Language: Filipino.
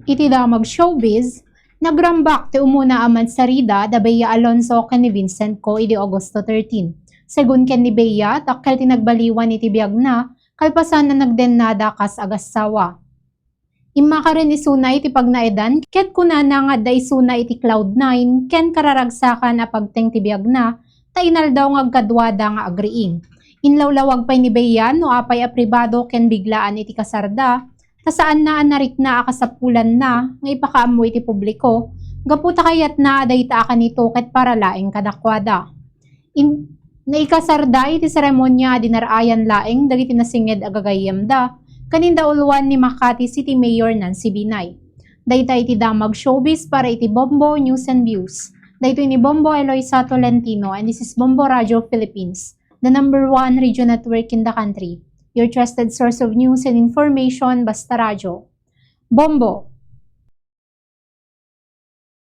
Iti damag showbiz, nagrambak ti umuna aman sa Rida da Bea Alonso ken ni Vincent ko iti Agosto 13. Segun ken ni Bea, takkel ti nagbaliwan iti biag na, kalpasan na nagdennada kas agasawa. Imma ka rin isuna iti pagnaedan, ket kunana nga da isuna iti Cloud9, ken kararagsakan a pagteng ti biag na, tainal daw nga agkadwada nga agriing. Inlawlawag pay ni Bea no apay a pribado ken biglaan iti kasarda, saan na narik na akasapulan na, nga ipakaamo iti publiko, gaputa kayat na adayta ka nito ket para laeng kadakwada. Naikasarda iti seremonya dinarayan laeng dagiti nasinged agagayem da, kaninda uluan ni Makati City Mayor Nancy Binay. Dayta iti damag showbiz para iti Bombo News and Views. Dayto ni Bombo Eloisa Tolentino and this is Bombo Radio Philippines, the #1 radio network in the country. Your trusted source of news and information, basta radyo. Bombo!